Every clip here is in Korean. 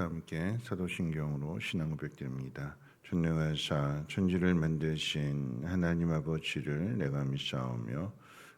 다 함께 사도신경으로 신앙 고백드립니다. 전능하사 천지를 만드신 하나님 아버지를 내가 믿사오며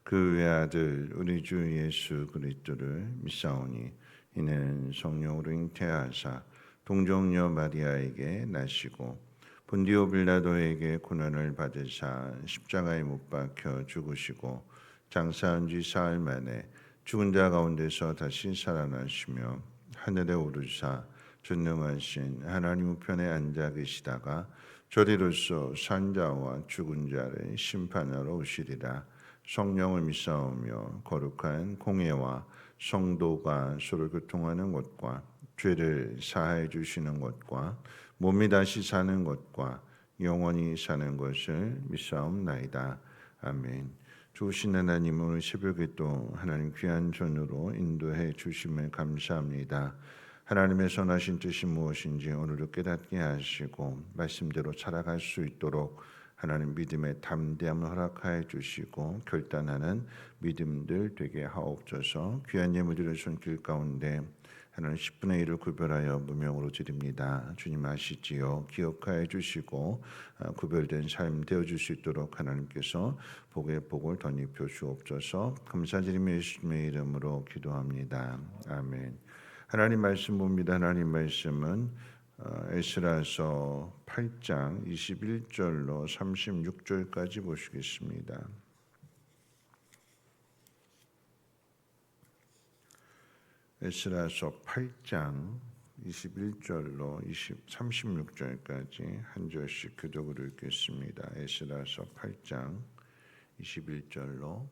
그 외아들 우리 주 예수 그리스도를 믿사오니 이는 성령으로 잉태하사 동정녀 마리아에게 나시고 본디오 빌라도에게 고난을 받으사 십자가에 못 박혀 죽으시고 장사한 지 사흘 만에 죽은 자 가운데서 다시 살아나시며 하늘에 오르사 전능하신 하나님 우편에 앉아 계시다가 저리로서 산자와 죽은 자를 심판하러 오시리라. 성령을 믿사오며 거룩한 공예와 성도가 서로 교통하는 것과 죄를 사하여 주시는 것과 몸이 다시 사는 것과 영원히 사는 것을 믿사옵나이다. 아멘. 좋으신 하나님, 오늘 새벽에 또 하나님 귀한 전으로 인도해 주심을 감사합니다. 하나님의 선하신 뜻이 무엇인지 오늘도 깨닫게 하시고 말씀대로 살아갈 수 있도록 하나님 믿음의 담대함을 허락하여 주시고 결단하는 믿음들 되게 하옵소서. 귀한 예물들을 손길 가운데 하나님 10분의 1을 구별하여 무명으로 드립니다. 주님 아시지요. 기억하여 주시고 구별된 삶 되어줄 수 있도록 하나님께서 복의 복을 덧입혀 주옵소서. 감사드리며 예수님의 이름으로 기도합니다. 아멘. 하나님 말씀 봅니다. 하나님 말씀은 에스라서 8장 21절로 36절까지 보시겠습니다. 에스라서 8장 21절로 36절까지 한 절씩 교독으로 읽겠습니다. 에스라서 8장 21절로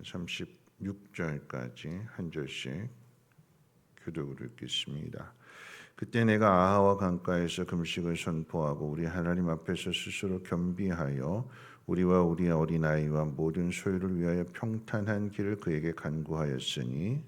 36절까지 한 절씩 교독으로 읽겠습니다. 그때 내가 아하와 강가에서 금식을 선포하고 우리 하나님 앞에서 스스로 겸비하여 우리와 우리 어린아이와 모든 소유를 위하여 평탄한 길을 그에게 간구하였으니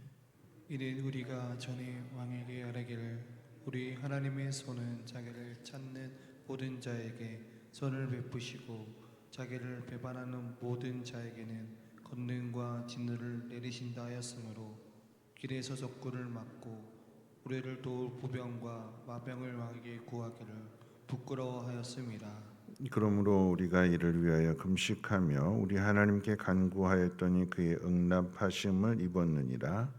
이는 우리가 전에 왕에게 아뢰기를 우리 하나님의 손은 자기를 찾는 모든 자에게 선을 베푸시고 자기를 배반하는 모든 자에게는 권능과 진노를 내리신다 하였으므로 길에서 적군을 막고 우리를 도울 보병과 마병을 왕에게 구하기를 부끄러워하였음이라. 그러므로 우리가 이를 위하여 금식하며 우리 하나님께 간구하였더니 그의 응답하심을 입었느니라.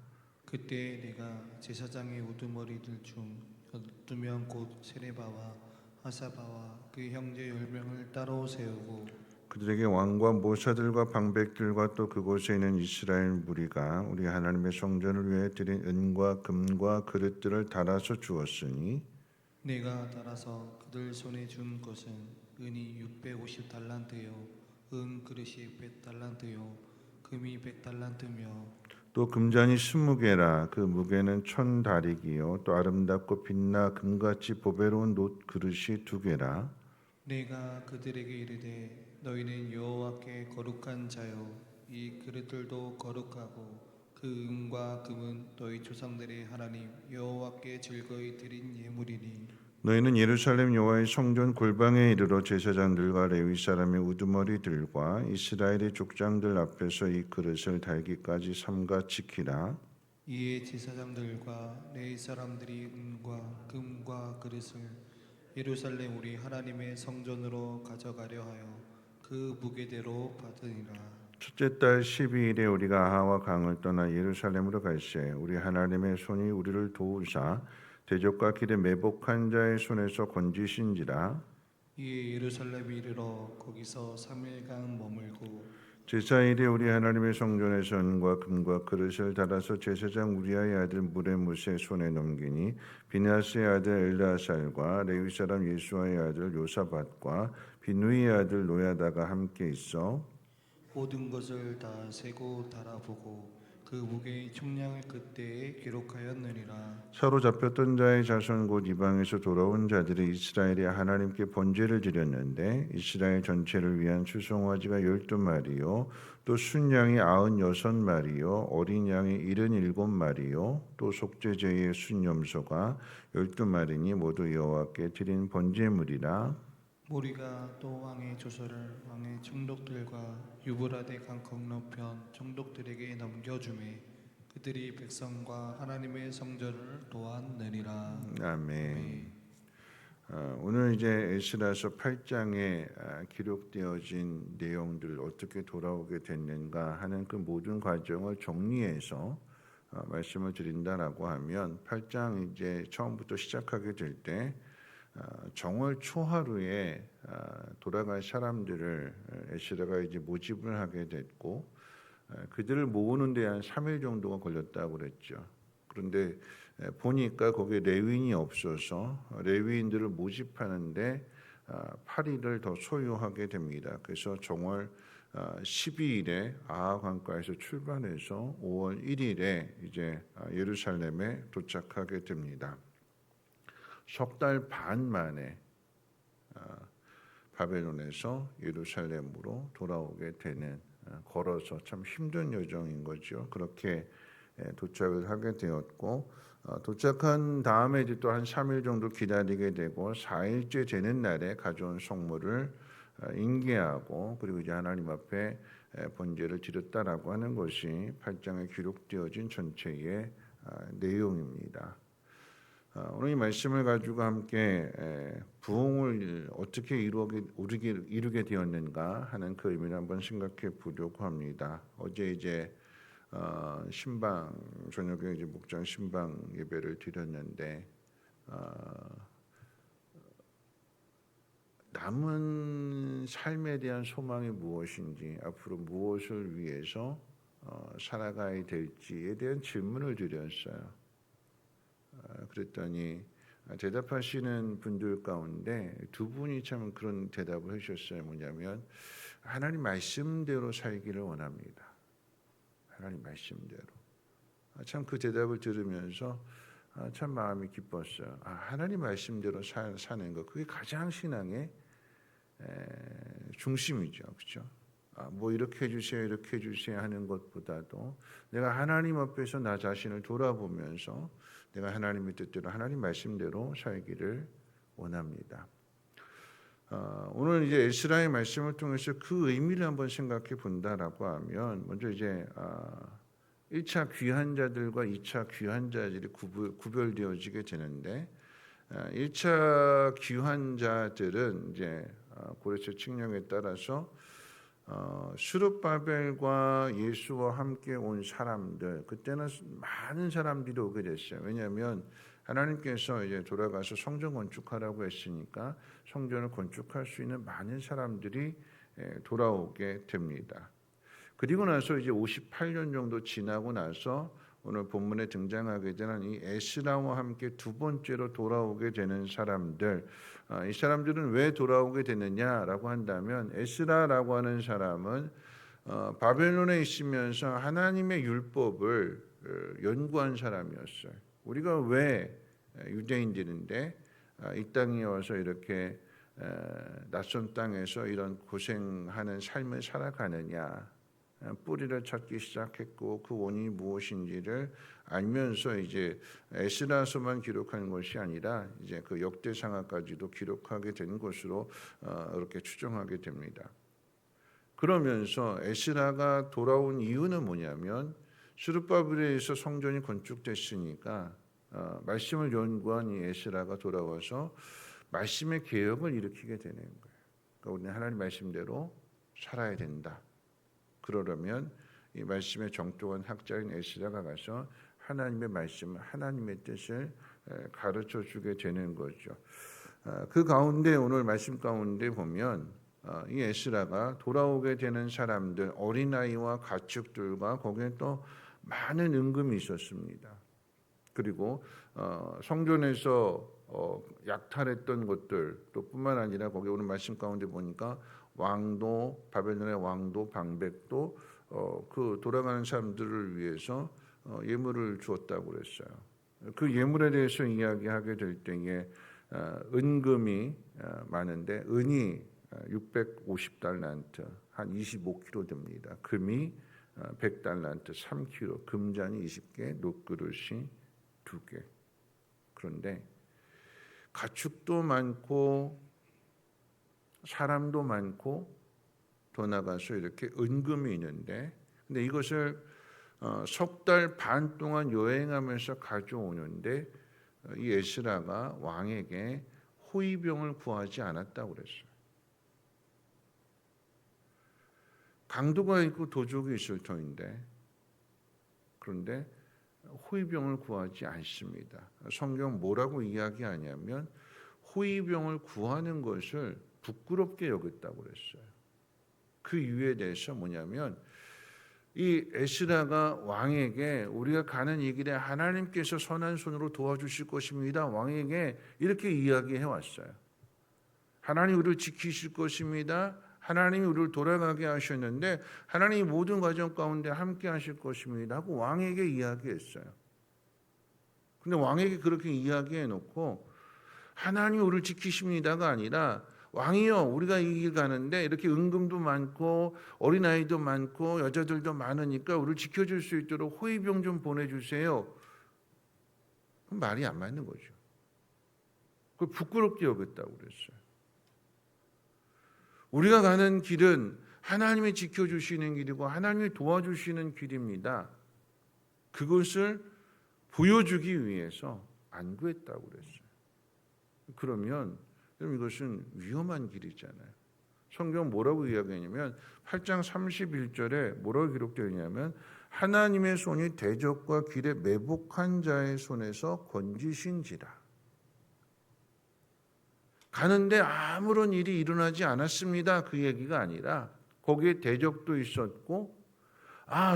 그때 내가 제사장의 우두머리들 중 12명 곧 세레바와 하사바와 그 형제 10명을 따로 세우고 그들에게 왕과 모사들과 방백들과 또 그곳에 있는 이스라엘 무리가 우리 하나님의 성전을 위해 드린 은과 금과 그릇들을 달아서 주었으니 내가 달아서 그들 손에 준 것은 은이 650달란트요 은 그릇이 100달란트요 금이 100달란트며 또 금잔이 20개라. 그 무게는 1000다리기요 또 아름답고 빛나 금같이 보배로운 놋 그릇이 2개라. 내가 그들에게 이르되 너희는 여호와께 거룩한 자요 이 그릇들도 거룩하고 그 은과 금은 너희 조상들의 하나님 여호와께 즐거이 드린 예물이니 너희는 예루살렘 여호와의 성전 골방에 이르러 제사장들과 레위 사람의 우두머리들과 이스라엘의 족장들 앞에서 이 그릇을 달기까지 삼가 지키라. 이에 제사장들과 레위 사람들이 은과 금과 그릇을 예루살렘 우리 하나님의 성전으로 가져가려 하여 그 무게대로 받으니라. 첫째 달 12일에 우리가 아하와 강을 떠나 예루살렘으로 갈새 우리 하나님의 손이 우리를 도우사 대적과 길에 매복한 자의 손에서 건지신지라. 이에 예루살렘에 이르러 거기서 3일간 머물고 제사일에 우리 하나님의 성전에서 은과 금과 그릇을 달아서 제사장 우리아의 아들 무레무스의 손에 넘기니 비나스의 아들 엘르아살과 레위 사람 예수아의 아들 요사밧과 비누이의 아들 노야다가 함께 있어 모든 것을 다 세고 달아보고 그 무게의 총량을 그때에 기록하였느니라. 사로잡혔던 자의 자손 곧 이방에서 돌아온 자들이 이스라엘의 하나님께 번제를 드렸는데 이스라엘 전체를 위한 수송아지가 12마리요 또 순양이 96마리요 어린 양이 77마리요 또 속죄제의 순염소가 12마리니 모두 여호와께 드린 번제물이라. 우리가 또 왕의 조서를 왕의 총독들과 유브라데 강 건너편 총독들에게 넘겨주매 그들이 백성과 하나님의 성전을 도왔느니라. 아멘. 오늘 이제 에스라서 8장에 기록되어진 내용들 어떻게 돌아오게 됐는가 하는 그 모든 과정을 정리해서 말씀을 드린다라고 하면 8장 이제 처음부터 시작하게 될 때 정월 초하루에 돌아갈 사람들을 에스라가 이제 모집을 하게 됐고 그들을 모으는 데 한 3일 정도가 걸렸다고 그랬죠. 그런데 보니까 거기에 레위인이 없어서 레위인들을 모집하는데 8일을 더 소요하게 됩니다. 그래서 정월 12일에 아하강가에서 출발해서 5월 1일에 이제 예루살렘에 도착하게 됩니다. 석 달 반 만에 바벨론에서 예루살렘으로 돌아오게 되는 걸어서 참 힘든 여정인 거죠. 그렇게 도착을 하게 되었고 도착한 다음에 이제 또 한 3일 정도 기다리게 되고 4일째 되는 날에 가져온 성물을 인계하고 그리고 이제 하나님 앞에 번제를 드렸다라고 하는 것이 8장에 기록되어진 전체의 내용입니다. 오늘 이 말씀을 가지고 함께 부흥을 어떻게 이루게 되었는가 하는 그 의미를 한번 생각해 보려고 합니다. 어제 이제 신방 저녁에 이제 목장 신방 예배를 드렸는데 남은 삶에 대한 소망이 무엇인지 앞으로 무엇을 위해서 살아가야 될지에 대한 질문을 드렸어요. 그랬더니 대답하시는 분들 가운데 두 분이 참 그런 대답을 해주셨어요. 뭐냐면 하나님 말씀대로 살기를 원합니다. 하나님 말씀대로. 참 그 대답을 들으면서 참 마음이 기뻤어요. 하나님 말씀대로 사는 것 그게 가장 신앙의 중심이죠, 그렇죠? 뭐 이렇게 해주세요, 이렇게 해주세요 하는 것보다도 내가 하나님 앞에서 나 자신을 돌아보면서 내가 하나님의 뜻대로 하나님 말씀대로 살기를 원합니다. 오늘 이제 에스라의 말씀을 통해서 그 의미를 한번 생각해 본다라고 하면 먼저 이제 1차 귀한 자들과 2차 귀한 자들이 구별되어지게 되는데 1차 귀한 자들은 이제 고레스 칙령에 따라서 스룹바벨과 예수와 함께 온 사람들 그때는 많은 사람들이 오게 됐어요. 왜냐하면 하나님께서 이제 돌아가서 성전 건축하라고 했으니까 성전을 건축할 수 있는 많은 사람들이 돌아오게 됩니다. 그리고 나서 이제 58년 정도 지나고 나서 오늘 본문에 등장하게 되는 이 에스라와 함께 두 번째로 돌아오게 되는 사람들, 이 사람들은 왜 돌아오게 되느냐라고 한다면 에스라라고 하는 사람은 바벨론에 있으면서 하나님의 율법을 연구한 사람이었어요. 우리가 왜 유대인들인데 이 땅에 와서 이렇게 낯선 땅에서 이런 고생하는 삶을 살아가느냐. 뿌리를 찾기 시작했고 그 원인이 무엇인지를 알면서 이제 에스라서만 기록하는 것이 아니라 이제 그 역대상하까지도 기록하게 된 것으로 이렇게 추정하게 됩니다. 그러면서 에스라가 돌아온 이유는 뭐냐면 스룹바벨에 의해서 성전이 건축됐으니까 말씀을 연구한 이 에스라가 돌아와서 말씀의 개혁을 일으키게 되는 거예요. 그러니까 우리는 하나님 말씀대로 살아야 된다. 그러려면 이 말씀의 정통한 학자인 에스라가 가서 하나님의 말씀, 하나님의 뜻을 가르쳐 주게 되는 거죠. 그 가운데 오늘 말씀 가운데 보면 이 에스라가 돌아오게 되는 사람들, 어린아이와 가축들과 거기에 또 많은 은금이 있었습니다. 그리고 성전에서 약탈했던 것들 또 뿐만 아니라 거기 오늘 말씀 가운데 보니까 왕도 바벨론의 왕도 방백도 그 돌아가는 사람들을 위해서 예물을 주었다고 그랬어요. 그 예물에 대해서 이야기하게 될 때에 은금이 많은데 은이 650달란트 한 25kg 됩니다. 금이 100달란트 3kg, 금잔이 20개, 녹그릇이 2개. 그런데 가축도 많고 사람도 많고 더 나가서 이렇게 은금이 있는데 근데 이것을 석 달 반 동안 여행하면서 가져오는데 이 에스라가 왕에게 호위병을 구하지 않았다고 그랬어요. 강도가 있고 도적이 있을 터인데 그런데 호위병을 구하지 않습니다. 성경 뭐라고 이야기하냐면 호위병을 구하는 것을 부끄럽게 여겼다고 그랬어요. 그 이유에 대해서 뭐냐면 이 에스라가 왕에게 우리가 가는 이 길에 하나님께서 선한 손으로 도와주실 것입니다. 왕에게 이렇게 이야기해 왔어요. 하나님 우리를 지키실 것입니다. 하나님이 우리를 돌아가게 하셨는데 하나님이 모든 과정 가운데 함께 하실 것입니다 하고 왕에게 이야기했어요. 근데 왕에게 그렇게 이야기해 놓고 하나님이 우리를 지키십니다가 아니라 왕이요 우리가 이 길 가는데 이렇게 은금도 많고 어린아이도 많고 여자들도 많으니까 우리를 지켜줄 수 있도록 호위병 좀 보내주세요. 그럼 말이 안 맞는 거죠. 그걸 부끄럽게 여겼다고 그랬어요. 우리가 가는 길은 하나님이 지켜주시는 길이고 하나님이 도와주시는 길입니다. 그것을 보여주기 위해서 안 구했다고 그랬어요. 그러면 이것은 위험한 길이잖아요. 성경 뭐라고 이야기하냐면 8장 31절에 뭐라고 기록되어 있냐면 하나님의 손이 대적과 길에 매복한 자의 손에서 건지신지라. 가는데 아무런 일이 일어나지 않았습니다. 그 얘기가 아니라 거기에 대적도 있었고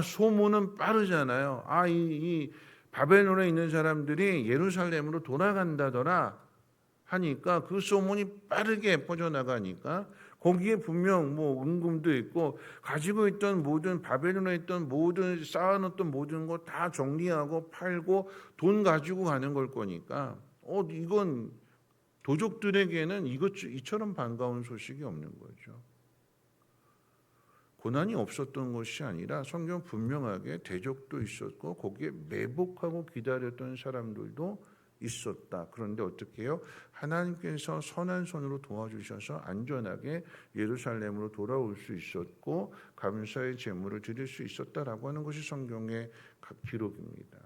소문은 빠르잖아요. 이 바벨론에 있는 사람들이 예루살렘으로 돌아간다더라 하니까 그 소문이 빠르게 퍼져나가니까 거기에 분명 은금도 있고 가지고 있던 모든 바벨론에 있던 모든 쌓아놓던 모든 거 다 정리하고 팔고 돈 가지고 가는 걸 거니까 이건 도적들에게는 이처럼 반가운 소식이 없는 거죠. 고난이 없었던 것이 아니라 성경 분명하게 대적도 있었고 거기에 매복하고 기다렸던 사람들도 있었다. 그런데 어떻게 해요? 하나님께서 선한 손으로 도와주셔서 안전하게 예루살렘으로 돌아올 수 있었고 감사의 제물을 드릴 수 있었다라고 하는 것이 성경의 기록입니다.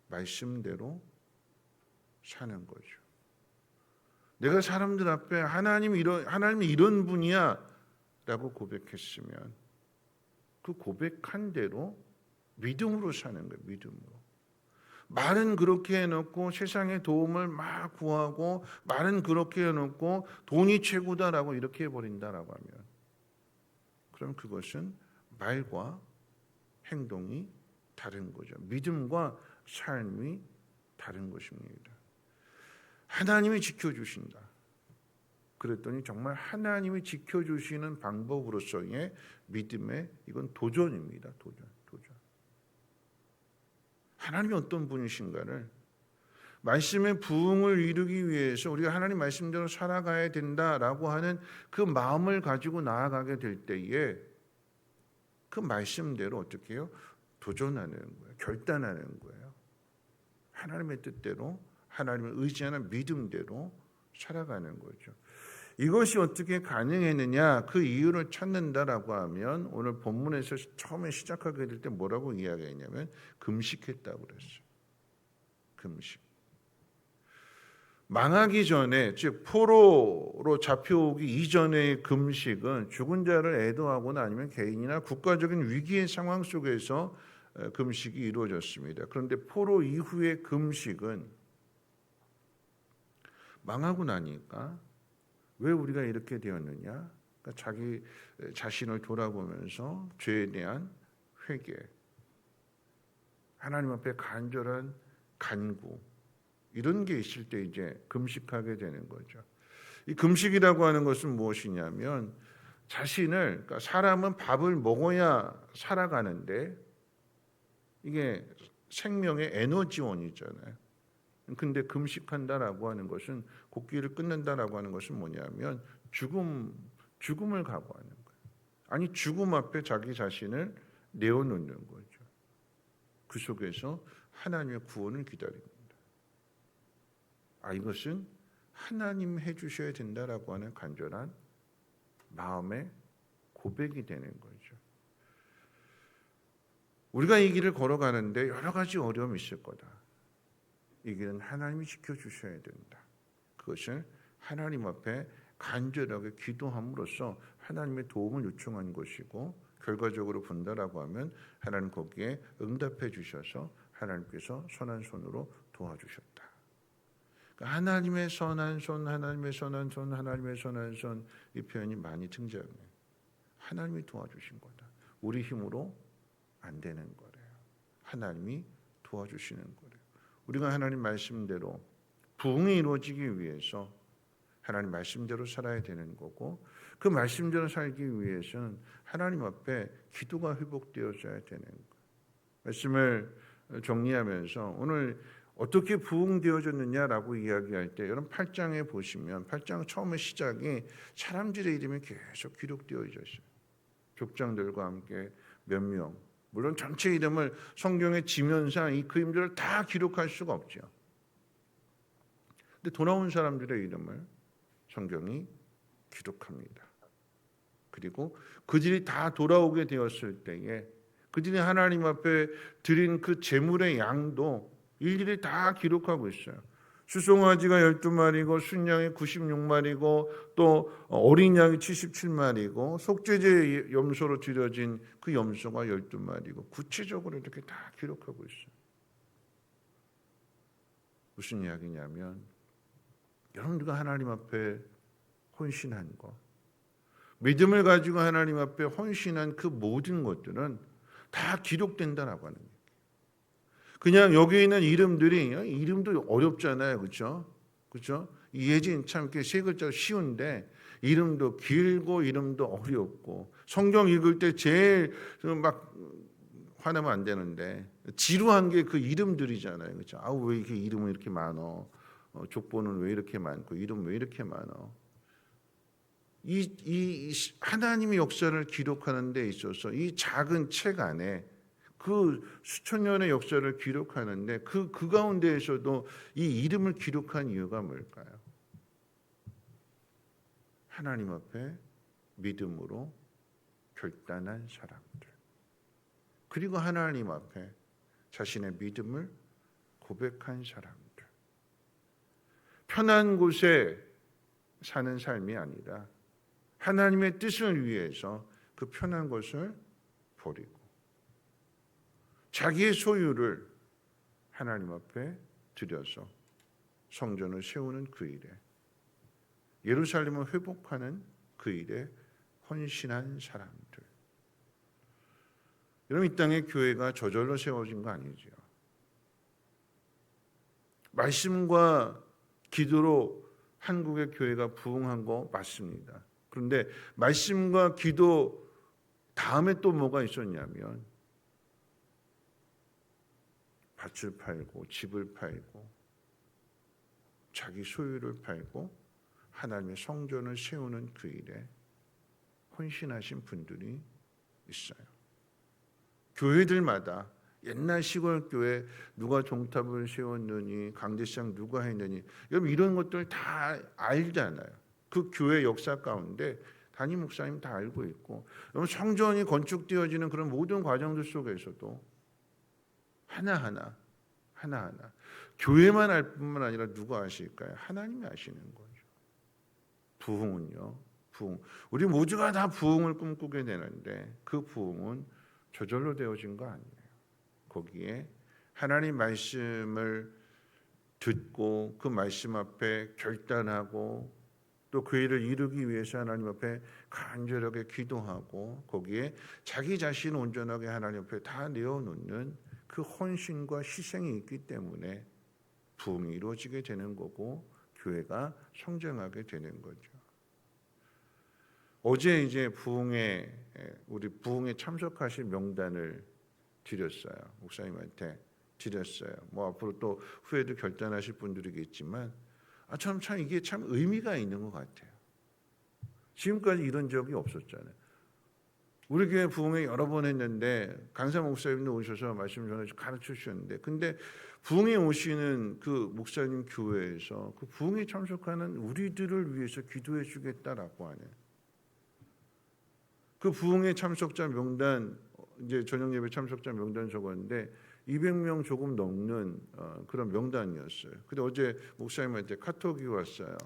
말씀대로 사는 거죠. 내가 사람들 앞에 하나님이 이런 분이야 라고 고백했으면 그 고백한 대로 믿음으로 사는 거예요. 믿음으로. 말은 그렇게 해놓고 세상의 도움을 막 구하고 말은 그렇게 해놓고 돈이 최고다라고 이렇게 해버린다라고 하면 그럼 그것은 말과 행동이 다른 거죠. 믿음과 삶이 다른 것입니다. 하나님이 지켜주신다. 그랬더니 정말 하나님이 지켜주시는 방법으로서의 믿음의 이건 도전입니다. 도전. 하나님이 어떤 분이신가를 말씀의 부흥을 이루기 위해서 우리가 하나님 말씀대로 살아가야 된다라고 하는 그 마음을 가지고 나아가게 될 때에 그 말씀대로 어떻게 해요? 도전하는 거예요. 결단하는 거예요. 하나님의 뜻대로 하나님을 의지하는 믿음대로 살아가는 거죠. 이것이 어떻게 가능했느냐 그 이유를 찾는다라고 하면 오늘 본문에서 처음에 시작하게 될 때 뭐라고 이야기했냐면 금식했다고 그랬어요. 금식. 망하기 전에 즉 포로로 잡혀오기 이전의 금식은 죽은 자를 애도하거나 아니면 개인이나 국가적인 위기의 상황 속에서 금식이 이루어졌습니다. 그런데 포로 이후의 금식은 망하고 나니까 왜 우리가 이렇게 되었느냐? 그러니까 자기 자신을 돌아보면서 죄에 대한 회개, 하나님 앞에 간절한 간구 이런 게 있을 때 이제 금식하게 되는 거죠. 이 금식이라고 하는 것은 무엇이냐면 그러니까 사람은 밥을 먹어야 살아가는데 이게 생명의 에너지원이잖아요. 근데 금식한다라고 하는 것은 곡기를 끊는다라고 하는 것은 뭐냐면 죽음을 각오하는 거예요. 아니 죽음 앞에 자기 자신을 내어놓는 거죠. 그 속에서 하나님의 구원을 기다립니다. 이것은 하나님 해주셔야 된다라고 하는 간절한 마음의 고백이 되는 거죠. 우리가 이 길을 걸어가는데 여러 가지 어려움이 있을 거다. 이 길은 하나님이 지켜주셔야 된다. 그것을 하나님 앞에 간절하게 기도함으로써 하나님의 도움을 요청한 것이고, 결과적으로 본다라고 하면 하나님 거기에 응답해 주셔서 하나님께서 선한 손으로 도와주셨다. 그러니까 하나님의 선한 손, 하나님의 선한 손, 하나님의 선한 손, 이 표현이 많이 등장해요. 하나님이 도와주신 거다. 우리 힘으로 안 되는 거래요. 하나님이 도와주시는 거래요. 우리가 하나님 말씀대로 부흥이 이루어지기 위해서 하나님 말씀대로 살아야 되는 거고, 그 말씀대로 살기 위해서는 하나님 앞에 기도가 회복되어져야 되는 거예요. 말씀을 정리하면서 오늘 어떻게 부흥되어졌느냐라고 이야기할 때, 여러분 8장에 보시면 8장 처음에 시작이 사람들의 이름이 계속 기록되어 있어요. 족장들과 함께 몇 명, 물론 전체 이름을 성경의 지면상 이 그림들을 다 기록할 수가 없죠. 근데 돌아온 사람들의 이름을 성경이 기록합니다. 그리고 그들이 다 돌아오게 되었을 때에 그들이 하나님 앞에 드린 그 제물의 양도 일일이 다 기록하고 있어요. 수송아지가 12마리고 순양이 96마리고 또 어린 양이 77마리고 속죄제 염소로 드려진 그 염소가 12마리고 구체적으로 이렇게 다 기록하고 있어요. 무슨 이야기냐면, 여러분들과 하나님 앞에 헌신한 것, 믿음을 가지고 하나님 앞에 헌신한 그 모든 것들은 다 기록된다라고 하는 거예요. 그냥 여기 있는 이름들이, 이름도 어렵잖아요, 그렇죠? 그렇죠? 이혜진 참 이렇게 세 글자 쉬운데 이름도 길고 이름도 어렵고, 성경 읽을 때 제일 막 화나면 안 되는데 지루한 게 그 이름들이잖아요, 그렇죠? 아우 왜 이렇게 이름은 이렇게 많어? 족보는 왜 이렇게 많고 이름 왜 이렇게 많어? 이 하나님의 역사를 기록하는 데 있어서 이 작은 책 안에 그 수천 년의 역사를 기록하는데 그 가운데에서도 이 이름을 기록한 이유가 뭘까요? 하나님 앞에 믿음으로 결단한 사람들, 그리고 하나님 앞에 자신의 믿음을 고백한 사람들, 편한 곳에 사는 삶이 아니라 하나님의 뜻을 위해서 그 편한 것을 버리고 자기의 소유를 하나님 앞에 드려서 성전을 세우는 그 일에, 예루살렘을 회복하는 그 일에 헌신한 사람들. 여러분, 이 땅에 교회가 저절로 세워진 거 아니죠. 말씀과 기도로 한국의 교회가 부흥한 거 맞습니다. 그런데 말씀과 기도 다음에 또 뭐가 있었냐면, 밭을 팔고 집을 팔고 자기 소유를 팔고 하나님의 성전을 세우는 그 일에 헌신하신 분들이 있어요. 교회들마다 옛날 시골 교회 누가 종탑을 세웠느니, 강제상 누가 했느니, 여러분 이런 것들 다 알잖아요. 그 교회 역사 가운데 담임 목사님 다 알고 있고, 여러분 성전이 건축되어지는 그런 모든 과정들 속에서도 하나하나 교회만 알 뿐만 아니라 누가 아실까요? 하나님이 아시는 거죠. 부흥은요, 부흥. 우리 모두가 다 부흥을 꿈꾸게 되는데 그 부흥은 저절로 되어진 거 아니에요. 거기에 하나님 말씀을 듣고 그 말씀 앞에 결단하고 또 그 일을 이루기 위해서 하나님 앞에 간절하게 기도하고 거기에 자기 자신을 온전하게 하나님 앞에 다 내어놓는 그 헌신과 희생이 있기 때문에 부흥이 이루어지게 되는 거고 교회가 성장하게 되는 거죠. 어제 이제 우리 부흥에 참석하실 명단을 드렸어요. 목사님한테 드렸어요. 뭐 앞으로 또 후에도 결단하실 분들이겠지만, 참 이게 참 의미가 있는 것 같아요. 지금까지 이런 적이 없었잖아요. 우리 교회 부흥회 여러 번 했는데 강사 목사님도 오셔서 말씀 전해 가르쳐 주셨는데, 근데 부흥에 오시는 그 목사님 교회에서 그 부흥에 참석하는 우리들을 위해서 기도해 주겠다라고 하는 그 부흥회 참석자 명단 이제 저녁 예배 참석자 명단 적었는데 200명 조금 넘는 그런 명단이었어요. 근데 어제 목사님한테 카톡이 왔어요.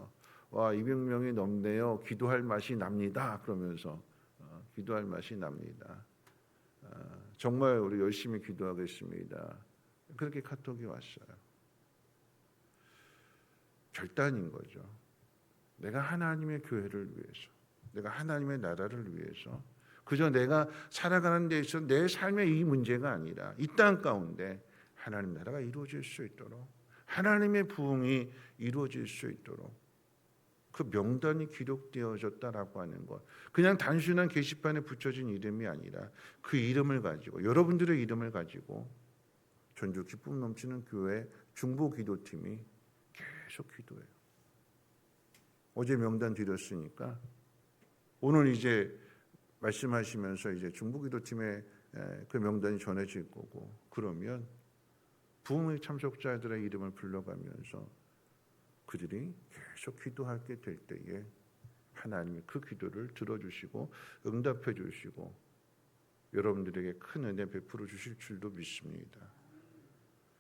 와, 200명이 넘네요. 기도할 맛이 납니다. 그러면서 기도할 맛이 납니다. 정말 우리 열심히 기도하겠습니다. 그렇게 카톡이 왔어요. 결단인 거죠. 내가 하나님의 교회를 위해서, 내가 하나님의 나라를 위해서, 그저 내가 살아가는 데 있어서 내 삶의 이 문제가 아니라 이 땅 가운데 하나님 나라가 이루어질 수 있도록, 하나님의 부흥이 이루어질 수 있도록 그 명단이 기록되어졌다라고 하는 것, 그냥 단순한 게시판에 붙여진 이름이 아니라 그 이름을 가지고, 여러분들의 이름을 가지고 전주 기쁨 넘치는 교회 중보기도팀이 계속 기도해요. 어제 명단 드렸으니까 오늘 이제 말씀하시면서 이제 중보기도팀의 그 명단이 전해질 거고, 그러면 부흥의 참석자들의 이름을 불러가면서 그들이 계속 기도하게 될 때에 하나님이 그 기도를 들어주시고 응답해 주시고 여러분들에게 큰 은혜 베풀어 주실 줄도 믿습니다.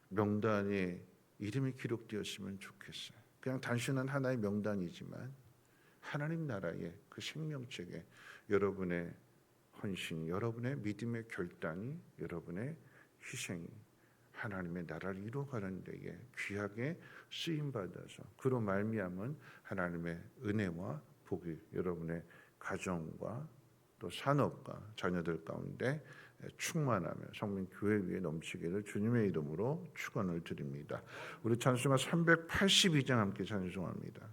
명단에 이름이 기록되었으면 좋겠어요. 그냥 단순한 하나의 명단이지만 하나님 나라의 그 생명책에 여러분의 헌신이, 여러분의 믿음의 결단이, 여러분의 희생이 하나님의 나라를 이루어가는 데에 귀하게 쓰임받아서 그로 말미암은 하나님의 은혜와 복이 여러분의 가정과 또 산업과 자녀들 가운데 충만하며 성민 교회 위에 넘치기를 주님의 이름으로 축원을 드립니다. 우리 찬송가 382장 함께 찬송합니다.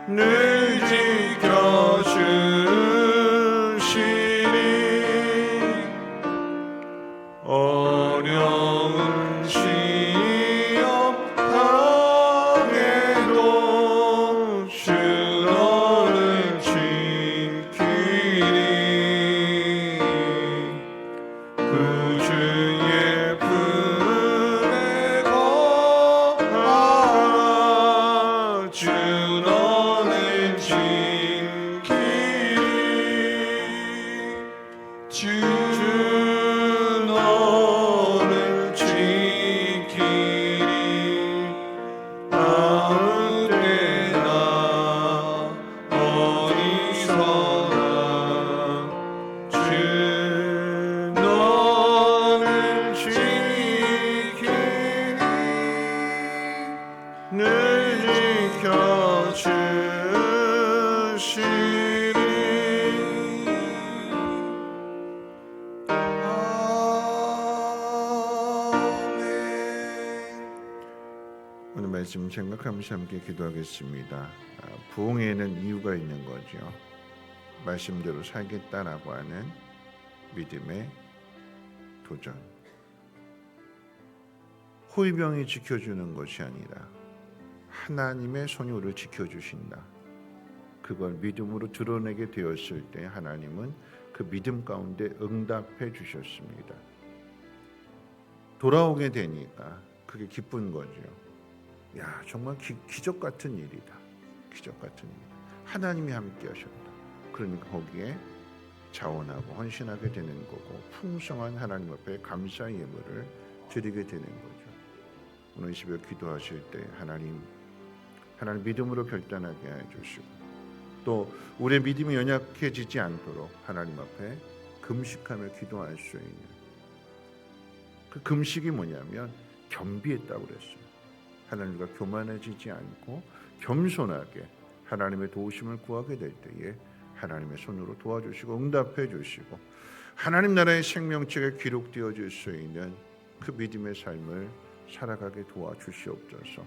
늘 지켜주시니 주시니 오늘 말씀 생각하면서 함께 기도하겠습니다. 부흥에는 이유가 있는 거죠. 말씀대로 살겠다라고 하는 믿음의 도전. 호위병이 지켜주는 것이 아니라 하나님의 손이 우리를 지켜주신다. 그걸 믿음으로 드러내게 되었을 때 하나님은 그 믿음 가운데 응답해 주셨습니다. 돌아오게 되니까 그게 기쁜 거죠. 야, 정말 기적 같은 일이다. 기적 같은 일이다. 하나님이 함께 하셨다. 그러니까 거기에 자원하고 헌신하게 되는 거고 풍성한 하나님 앞에 감사의 예물을 드리게 되는 거죠. 오늘 이 새벽 기도하실 때 하나님 믿음으로 결단하게 해주시고 또 우리의 믿음이 연약해지지 않도록 하나님 앞에 금식하며 기도할 수 있는 그 금식이 뭐냐면 겸비했다고 그랬어요. 하나님과 교만해지지 않고 겸손하게 하나님의 도우심을 구하게 될 때에 하나님의 손으로 도와주시고 응답해 주시고 하나님 나라의 생명책에 기록되어질 수 있는 그 믿음의 삶을 살아가게 도와주시옵소서.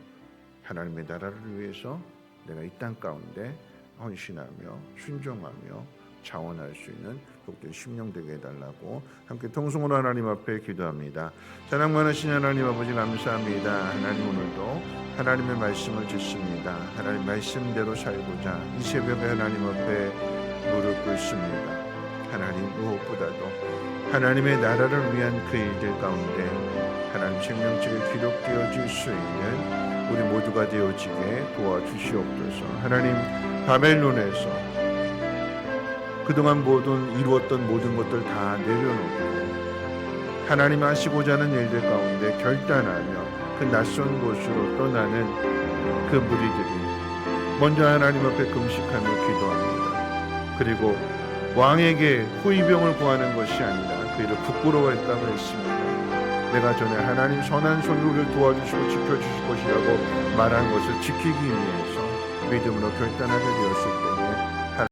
하나님의 나라를 위해서 내가 이 땅 가운데 헌신하며 순종하며 자원할 수 있는 복된 심령 되게 해달라고 함께 통성으로 하나님 앞에 기도합니다. 사랑 많으신 하나님 아버지 감사합니다. 하나님 오늘도 하나님의 말씀을 듣습니다. 하나님 말씀대로 살고자 이 새벽에 하나님 앞에 무릎 꿇습니다. 하나님 무엇보다도 하나님의 나라를 위한 그 일들 가운데 하나님 생명책에 기록되어질 수 있는 우리 모두가 되어지게 도와주시옵소서. 하나님 바벨론에서 그동안 이루었던 모든 것들 다 내려놓고 하나님 하시고자 하는 일들 가운데 결단하며 그 낯선 곳으로 떠나는 그 무리들이 먼저 하나님 앞에 금식하며 기도합니다. 그리고 왕에게 호위병을 구하는 것이 아니라 그 일을 부끄러워했다고 했습니다. 내가 전에 하나님 선한 손으로 우리를 도와주시고 지켜주실 것이라고 말한 것을 지키기 위해서 믿음으로 결단하게 되었을 때